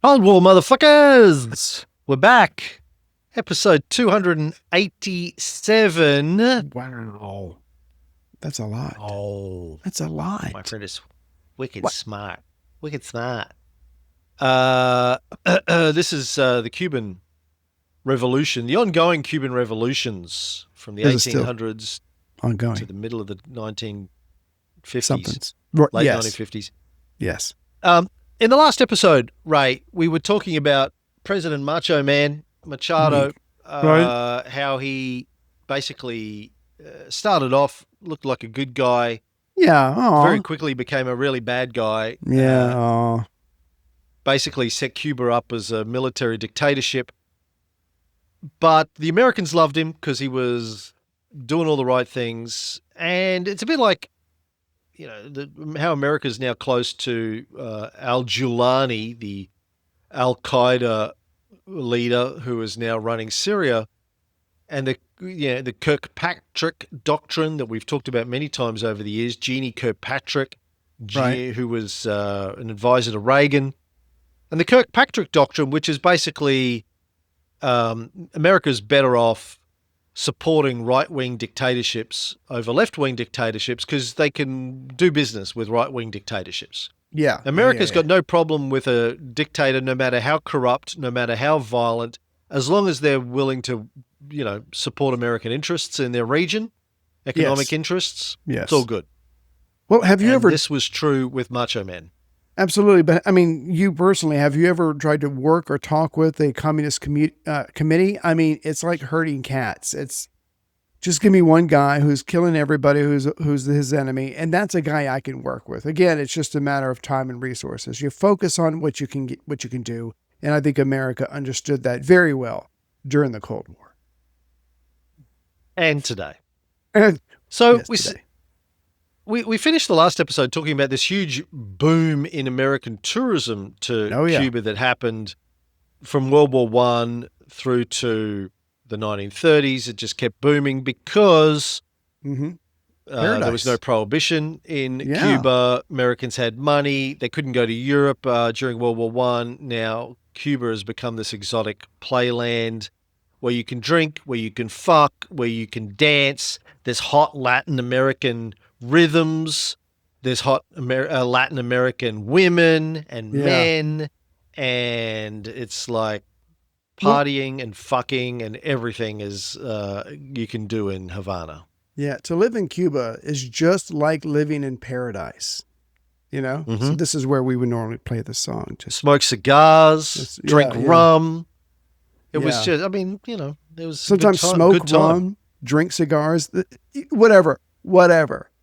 Cold War, motherfuckers! We're back. Episode 287. Wow. That's a lot. Oh, That's a lot. my friend is wicked What? smart. Wicked smart. This is the Cuban Revolution, the ongoing Cuban revolutions from the This is still 1800s ongoing. to the middle of the 1950s, Something's. late Yes. 1950s. Yes. In the last episode, Ray, we were talking about President Macho Man, Machado, Right. how he basically started off, looked like a good guy, Yeah. very Oh. quickly became a really bad guy, Yeah. Oh. basically set Cuba up as a military dictatorship. But the Americans loved him because he was doing all the right things. And it's a bit like, you know, how America's now close to al-Julani, the al-Qaeda leader who is now running Syria, and the Kirkpatrick doctrine that we've talked about many times over the years. Jeannie Kirkpatrick, Right. who was an advisor to Reagan, and the Kirkpatrick doctrine, which is basically America's better off supporting right-wing dictatorships over left-wing dictatorships because they can do business with right-wing dictatorships. Yeah. America's got no problem with a dictator, no matter how corrupt, no matter how violent, as long as they're willing to, support American interests in their region, economic interests. Yes. It's all good. Well, have you ever? This was true with Macho Man. Absolutely. But I mean, you personally, have you ever tried to work or talk with a communist committee? I mean, it's like herding cats. It's just give me one guy who's killing everybody, who's his enemy, and that's a guy I can work with. Again, it's just a matter of time and resources. You focus on what you can get, what you can do, and I think America understood that very well during the Cold War And today. And So yes, today. we finished the last episode talking about this huge boom in American tourism to Cuba that happened from World War I through to the 1930s. It just kept booming because there was no prohibition in Cuba. Americans had money. They couldn't go to Europe during World War I. Now Cuba has become this exotic playland where you can drink, where you can fuck, where you can dance. There's hot Latin American rhythms. There's hot Latin American women and men. And it's like partying and fucking and everything is you can do in Havana. Yeah, to live in Cuba is just like living in paradise. So this is where we would normally play the song. Just smoke cigars, drink rum. It was just, there was sometimes smoke rum, drink cigars, whatever.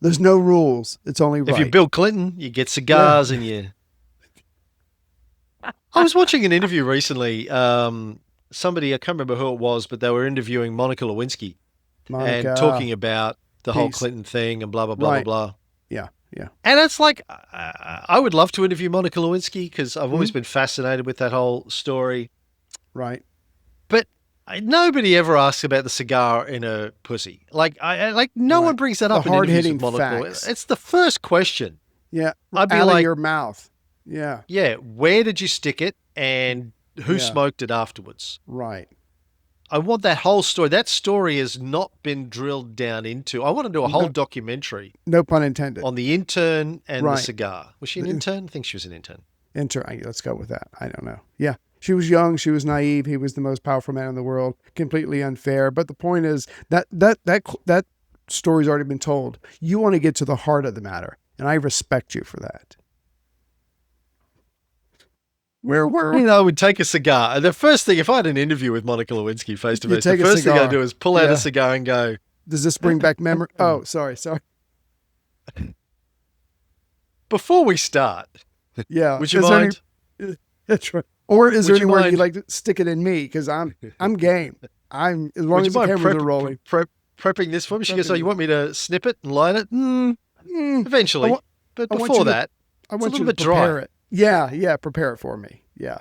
There's no rules. It's only right. If you're Bill Clinton, you get cigars and you... I was watching an interview recently. Somebody, I can't remember who it was, but they were interviewing Monica Lewinsky and talking about the whole Clinton thing and blah, blah, blah, blah, blah. Yeah. And it's like, I would love to interview Monica Lewinsky because I've always been fascinated with that whole story. Right. But nobody ever asks about the cigar in a pussy. No one brings that up in interviews with Monica. It's the first question. Yeah. I'd be out like, of your mouth. Yeah. Yeah. Where did you stick it and who smoked it afterwards? Right. I want that whole story. That story has not been drilled down into. I want to do a whole documentary. No pun intended. On the intern and the cigar. Was she an intern? I think she was an intern. Intern. Let's go with that. I don't know. Yeah. She was young. She was naive. He was the most powerful man in the world. Completely unfair. But the point is that story's already been told. You want to get to the heart of the matter. And I respect you for that. I would take a cigar. The first thing, if I had an interview with Monica Lewinsky face to face, the first thing I'd do is pull out a cigar and go, does this bring back memory? Oh, sorry. Before we start, would you mind? That's right. Or is there anywhere you'd like to stick it in me? Because I'm game. As long as the cameras are rolling. Prepping this for me? She goes, you want me to snip it and light it? Eventually. But before that, I want you to prepare it. Yeah, prepare it for me. Yeah.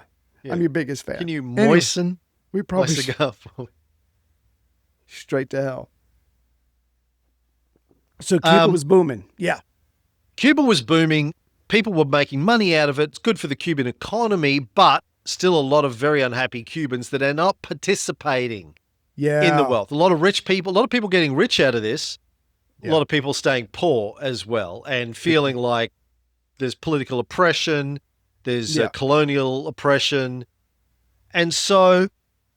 I'm your biggest fan. Can you moisten my cigar for me? Straight to hell. So Cuba was booming. Yeah. Cuba was booming. People were making money out of it. It's good for the Cuban economy, but still a lot of very unhappy Cubans that are not participating Yeah. in the wealth. A lot of people getting rich out of this, a lot of people staying poor as well and feeling like there's political oppression, there's colonial oppression. And so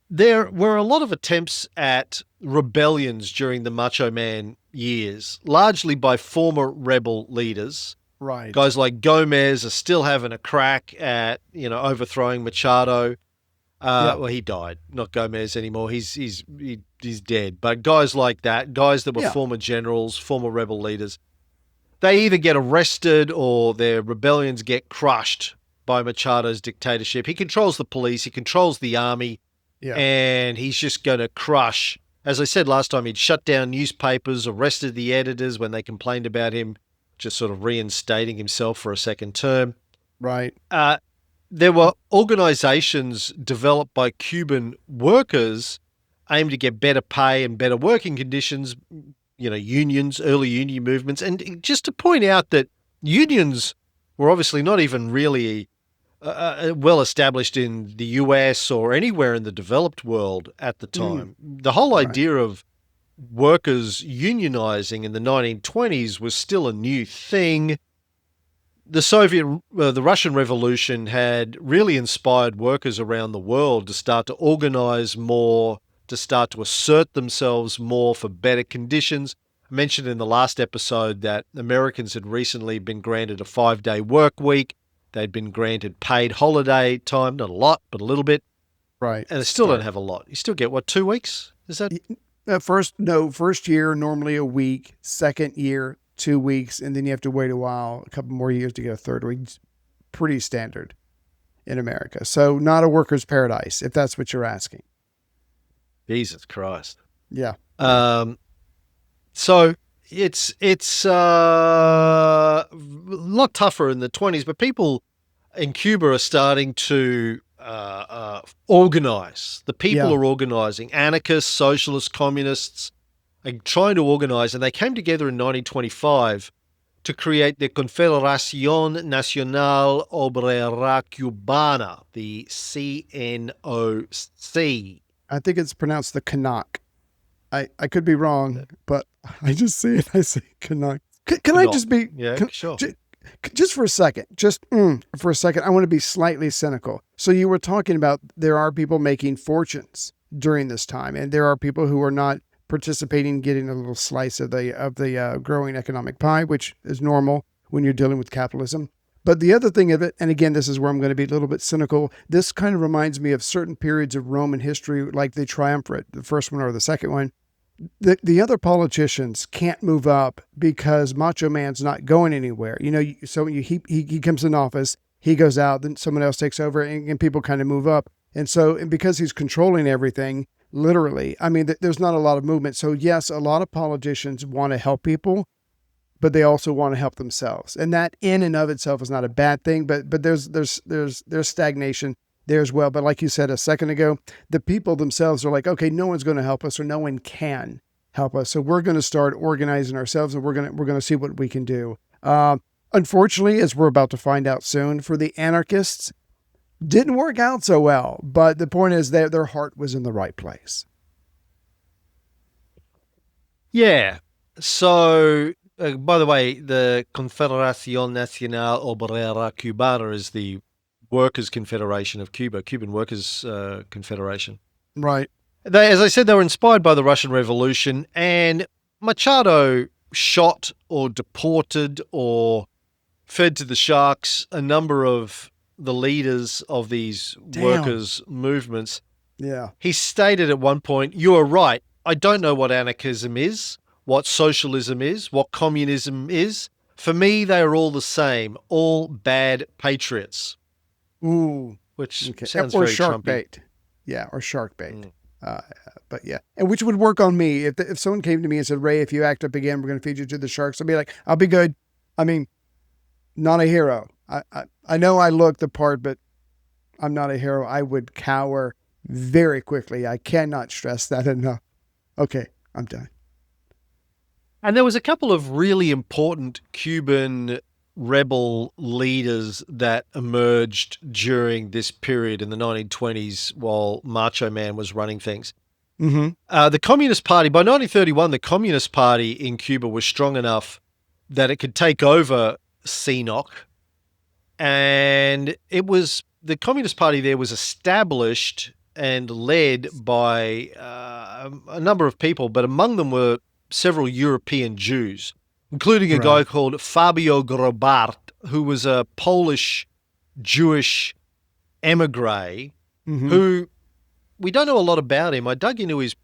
there were a lot of attempts at rebellions during the Macho Man years, largely by former rebel leaders. Right. Guys like Gomez are still having a crack at, overthrowing Machado. Well, he died, not Gomez anymore. He's dead. But guys like that, guys that were former generals, former rebel leaders, they either get arrested or their rebellions get crushed by Machado's dictatorship. He controls the police, he controls the army, and he's just going to crush. As I said last time, he'd shut down newspapers, arrested the editors when they complained about him, just sort of reinstating himself for a second term. Right. There were organizations developed by Cuban workers aimed to get better pay and better working conditions, unions, early union movements. And just to point out that unions were obviously not even really well established in the US or anywhere in the developed world at the time. The whole idea of workers unionizing in the 1920s was still a new thing. The Russian Revolution had really inspired workers around the world to start to organize more, to start to assert themselves more for better conditions. I mentioned in the last episode that Americans had recently been granted a 5-day work week. They'd been granted paid holiday time, not a lot, but a little bit. Right. And they still don't have a lot. You still get, 2 weeks? Is that? First year, normally a week. Second year, 2 weeks. And then you have to wait a while, a couple more years to get a third week. It's pretty standard in America. So not a worker's paradise, if that's what you're asking. Jesus Christ. Yeah. So it's a lot tougher in the 20s, but people in Cuba are starting to organize. The people are organizing. Anarchists, socialists, communists are trying to organize, and they came together in 1925 to create the Confederación Nacional Obrera Cubana, the CNOC. I think it's pronounced the Canuck. I could be wrong, but I just see it. I say Canuck. Can I just be... Sure. Just for a second, I want to be slightly cynical. So you were talking about there are people making fortunes during this time, and there are people who are not participating, getting a little slice of the growing economic pie, which is normal when you're dealing with capitalism. But the other thing of it, and again, this is where I'm going to be a little bit cynical, this kind of reminds me of certain periods of Roman history, like the triumvirate, the first one or the second one. The other politicians can't move up because Macho Man's not going anywhere. He comes in office, he goes out, then someone else takes over, and people kind of move up. And because he's controlling everything, literally, there's not a lot of movement. So yes, a lot of politicians want to help people, but they also want to help themselves. And that in and of itself is not a bad thing, but there's stagnation there as well. But like you said a second ago, the people themselves are like, okay, no one's going to help us, or no one can help us. So we're going to start organizing ourselves, and we're going to see what we can do. Unfortunately, as we're about to find out soon, for the anarchists, didn't work out so well. But the point is that their heart was in the right place. Yeah. So, by the way, the Confederación Nacional Obrera Cubana is the Workers' Confederation of Cuba, Cuban Workers' Confederation. Right. As I said, they were inspired by the Russian Revolution, and Machado shot or deported or fed to the sharks a number of the leaders of these workers' movements. Yeah. He stated at one point, "You are right. I don't know what anarchism is, what socialism is, what communism is. For me, they are all the same, all bad patriots." Ooh, which sounds very shark Trumpy. bait. Yeah, or shark bait. But yeah, and which would work on me if someone came to me and said, "Ray, if you act up again, we're going to feed you to the sharks." I'd be like, "I'll be good." Not a hero. I know I look the part, but I'm not a hero. I would cower very quickly. I cannot stress that enough. Okay, I'm done. And there was a couple of really important Cuban rebel leaders that emerged during this period in the 1920s while Macho Man was running things. The Communist Party, by 1931, the Communist Party in Cuba was strong enough that it could take over CNOC. And the Communist Party there was established and led by a number of people, but among them were several European Jews, including a guy called Fabio Grobart, who was a Polish Jewish emigre who we don't know a lot about him. I dug into his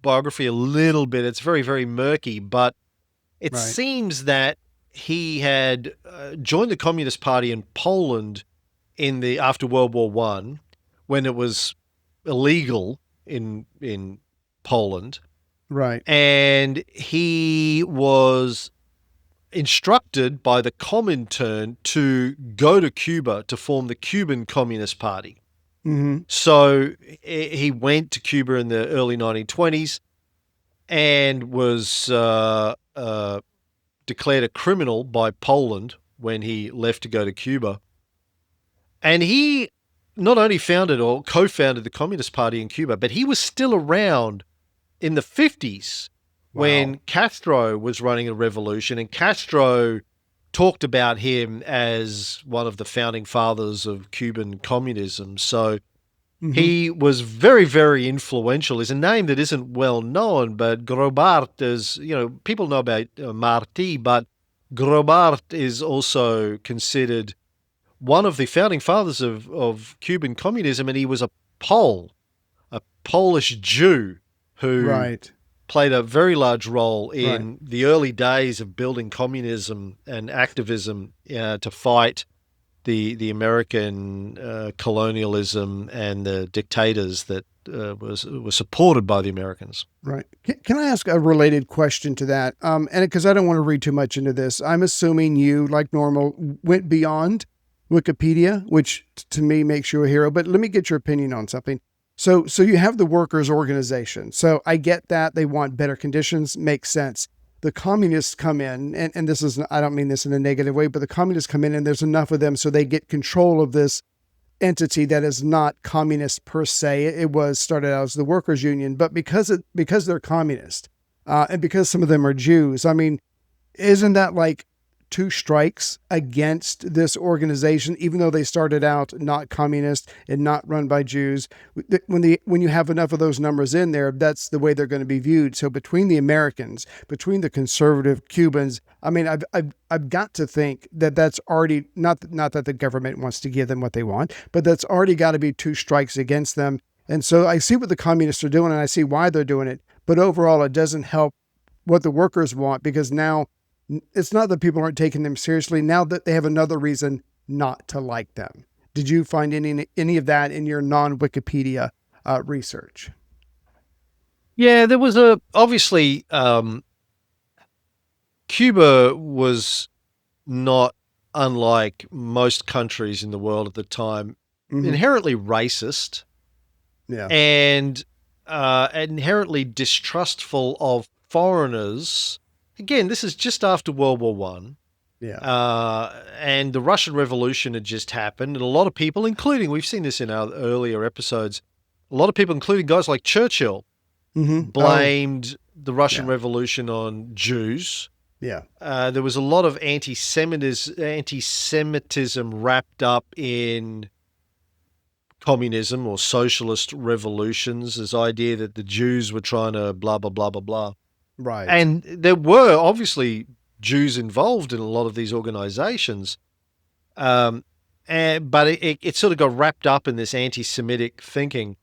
biography a little bit. It's very, very murky, but it seems that he had joined the Communist Party in Poland after World War I, when it was illegal in Poland. Right. And he was instructed by the Comintern to go to Cuba to form the Cuban Communist Party. So he went to Cuba in the early 1920s and was declared a criminal by Poland when he left to go to Cuba. And he not only founded or co-founded the Communist Party in Cuba, but he was still around in the 50s when Castro was running a revolution, and Castro talked about him as one of the founding fathers of Cuban communism. So he was very, very influential. There's a name that isn't well known, but Grobart is, people know about Martí, but Grobart is also considered one of the founding fathers of Cuban communism, and he was a Polish Jew who played a very large role in the early days of building communism and activism to fight the American colonialism and the dictators that were supported by the Americans. Right. Can I ask a related question to that? And because I don't want to read too much into this, I'm assuming you, like normal, went beyond Wikipedia, which to me makes you a hero. But let me get your opinion on something. So you have the workers' organization. So I get that they want better conditions. Makes sense. The communists come in, and this is, I don't mean this in a negative way, but the communists come in and there's enough of them so they get control of this entity that is not communist per se. It was started out as the workers' union, but because they're communist, and because some of them are Jews, I mean, isn't that like two strikes against this organization, even though they started out not communist and not run by Jews? When you have enough of those numbers in there, that's the way they're going to be viewed. So between the Americans, between the conservative Cubans, I mean, I've got to think that that's already not that the government wants to give them what they want, but that's already got to be two strikes against them. And so I see what the communists are doing, and I see why they're doing it. But overall, it doesn't help what the workers want, because now it's not that people aren't taking them seriously. Now that they have another reason not to like them. Did you find any of that in your non-Wikipedia research? Yeah, there was obviously, Cuba was not unlike most countries in the world at the time, inherently racist, and inherently distrustful of foreigners. Again, this is just after World War I. And the Russian Revolution had just happened, and a lot of people, including, we've seen this in our earlier episodes, a lot of people, including guys like Churchill, blamed the Russian Revolution on Jews. There was a lot of anti-Semitism wrapped up in communism or socialist revolutions, this idea that the Jews were trying to blah, blah, blah, blah, blah. Right. And there were obviously Jews involved in a lot of these organizations. But it sort of got wrapped up in this anti-Semitic thinking.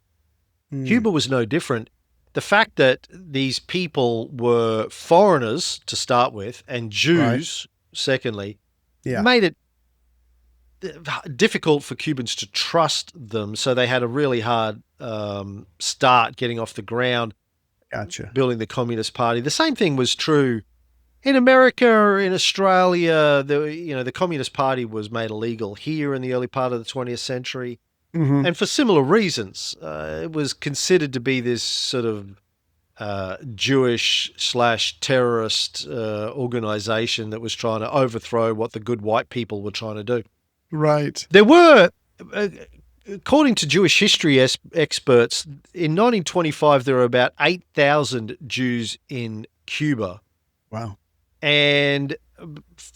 Cuba was no different. The fact that these people were foreigners to start with and Jews, secondly, made it difficult for Cubans to trust them. So they had a really hard start getting off the ground. Gotcha. Building the Communist Party. The same thing was true in America or in Australia. The Communist Party was made illegal here in the early part of the 20th century. And for similar reasons. It was considered to be this sort of Jewish/terrorist organization that was trying to overthrow what the good white people were trying to do. Right. There were, according to Jewish history experts, in 1925 there were about 8,000 Jews in Cuba. Wow. And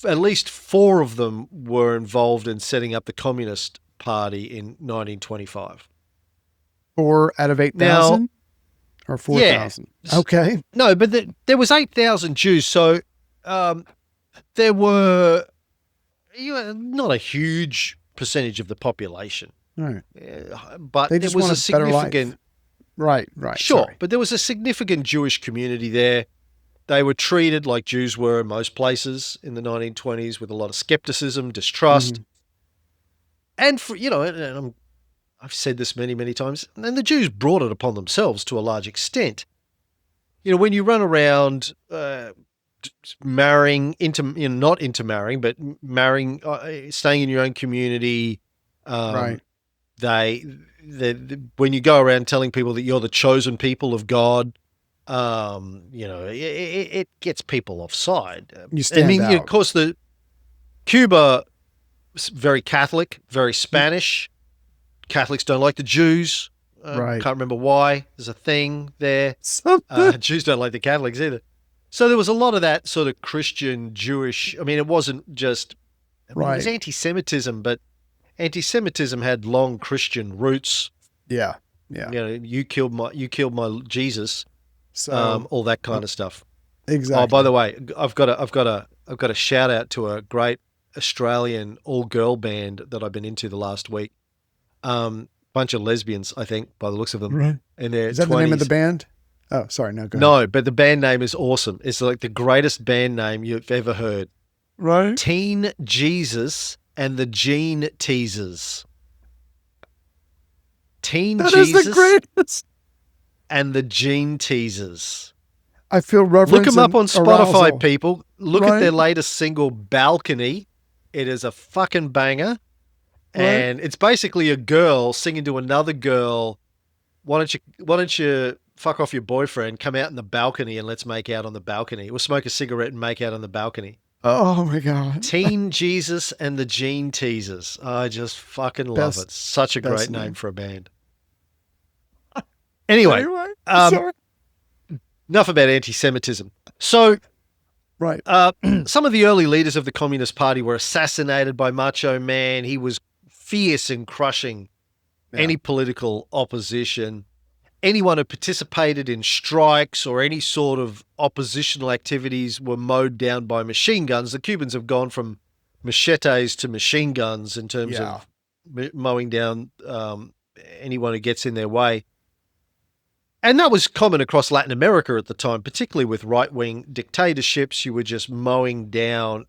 at least 4 of them were involved in setting up the Communist Party in 1925. 4 out of 8,000? Or 4,000? Yeah. Okay. No, but there was 8,000 Jews, so there were not a huge percentage of the population. Right. But there was a significant... Right. Sure, Sorry. but there was a significant Jewish community there. They were treated like Jews were in most places in the 1920s, with a lot of skepticism, distrust. Mm-hmm. And for, and I've said this many, many times, and the Jews brought it upon themselves to a large extent. When you run around marrying, not intermarrying, but marrying, staying in your own community, right. When you go around telling people that you're the chosen people of God, it gets people offside. You stand out. Of course, Cuba is very Catholic, very Spanish. Catholics don't like the Jews. Right. Can't remember why. There's a thing there. Jews don't like the Catholics either. So there was a lot of that sort of Christian, Jewish. It wasn't just. It was anti-Semitism, but anti-Semitism had long Christian roots. Yeah. You killed my Jesus. So all that kind of stuff. Exactly. Oh, by the way, I've got a shout out to a great Australian all-girl band that I've been into the last week. Bunch of lesbians, I think, by the looks of them. Right. In their Is that 20s. the name of the band? Oh, sorry. No, go ahead. No, but the band name is awesome. It's like the greatest band name you've ever heard. Right. Teen Jesus and the Gene Teasers. That is the greatest. And the Gene Teasers. I feel reverence. Look them up on Spotify, arousal. people. Look at their latest single, Balcony. It is a fucking banger. Right. And it's basically a girl singing to another girl. Why don't you fuck off your boyfriend, come out in the balcony and let's make out on the balcony. We'll smoke a cigarette and make out on the balcony. Oh my God. Teen Jesus and the Gene Teasers. I just fucking love it. Such a great name for a band. Anyway, sorry. Enough about anti-Semitism. So, right. Some of the early leaders of the Communist Party were assassinated by Macho Man. He was fierce in crushing any political opposition. Anyone who participated in strikes or any sort of oppositional activities were mowed down by machine guns. The Cubans have gone from machetes to machine guns in terms of mowing down anyone who gets in their way. And that was common across Latin America at the time, particularly with right-wing dictatorships. You were just mowing down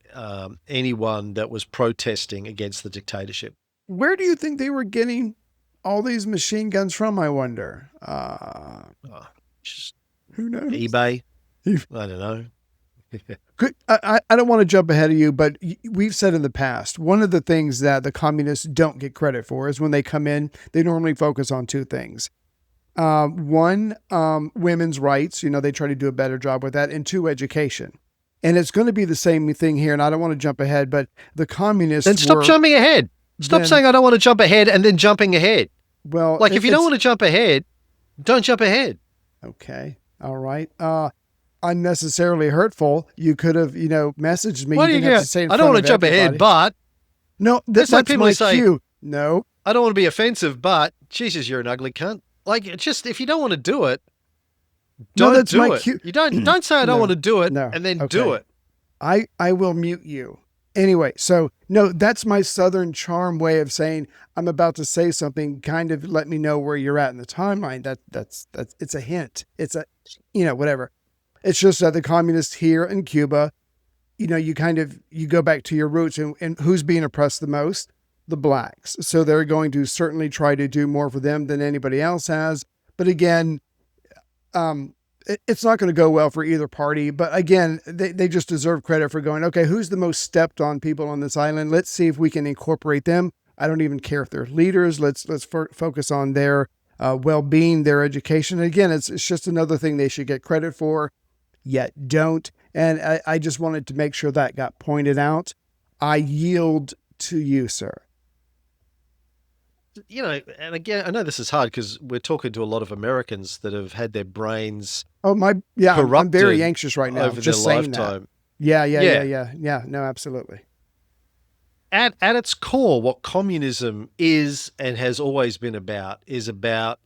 anyone that was protesting against the dictatorship. Where do you think they were getting all these machine guns from, I wonder? Who knows? eBay? I don't know. I don't want to jump ahead of you, but we've said in the past, one of the things that the communists don't get credit for is when they come in, they normally focus on 2 things. One, women's rights, they try to do a better job with that, and 2, education. And it's going to be the same thing here. And I don't want to jump ahead, but the communists Then stop jumping ahead. Stop saying I don't want to jump ahead and then jumping ahead. Well, like if you don't want to jump ahead, don't jump ahead. Okay. All right. Unnecessarily hurtful. You could have, messaged me. What do you get? I don't want to jump ahead, but no, that's like people my say, cue. No, I don't want to be offensive, but Jesus, you're an ugly cunt. Like, just if you don't want to do it, don't do it. You don't say I don't want to do it and then do it. I will mute you. Anyway, so no, that's my Southern charm way of saying I'm about to say something. Kind of let me know where you're at in the timeline. That's it's a hint. It's a, whatever. It's just that the communists here in Cuba, you go back to your roots and who's being oppressed the most? The blacks. So they're going to certainly try to do more for them than anybody else has. But again, it's not going to go well for either party. But again, they just deserve credit for going, okay, who's the most stepped on people on this island? Let's see if we can incorporate them. I don't even care if they're leaders. Let's focus on their well-being, their education. Again, it's just another thing they should get credit for, yet don't. And I just wanted to make sure that got pointed out. I yield to you, sir. And again, I know this is hard because we're talking to a lot of Americans that have had their brains I'm very anxious right now over their lifetime. Yeah. No, absolutely. At its core, what communism is and has always been about is about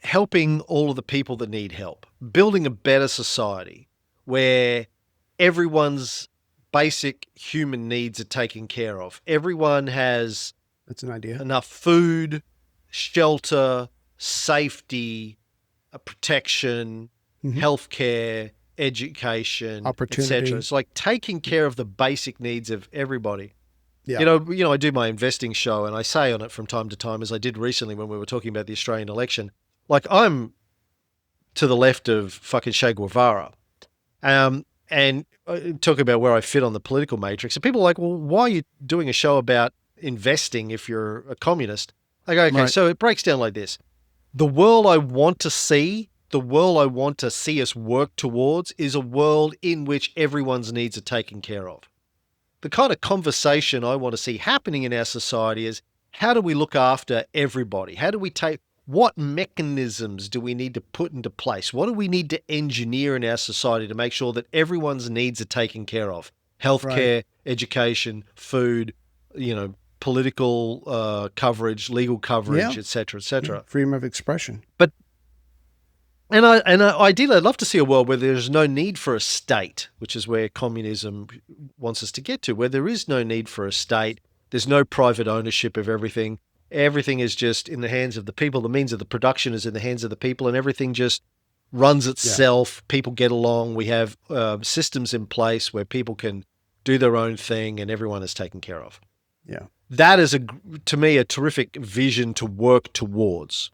helping all of the people that need help, building a better society where everyone's basic human needs are taken care of. Everyone has That's an idea. enough food, shelter, safety, protection, healthcare, education, etc. It's like taking care of the basic needs of everybody. Yeah. I do my investing show and I say on it from time to time, as I did recently when we were talking about the Australian election, like I'm to the left of fucking Che Guevara. And talk about where I fit on the political matrix. And people are like, well, why are you doing a show about investing if you're a communist? I go, okay, right. So it breaks down like this. The world I want to see us work towards is a world in which everyone's needs are taken care of. The kind of conversation I want to see happening in our society is, how do we look after everybody? What mechanisms do we need to put into place? What do we need to engineer in our society to make sure that everyone's needs are taken care of? Healthcare, right. Education, food, political coverage, legal coverage, et cetera, et cetera. Freedom of expression. And ideally, I'd love to see a world where there's no need for a state, which is where communism wants us to get to, where there is no need for a state. There's no private ownership of everything. Everything is just in the hands of the people. The means of the production is in the hands of the people, and everything just runs itself. Yeah. People get along. We have systems in place where people can do their own thing and everyone is taken care of. Yeah. That is, to me, a terrific vision to work towards.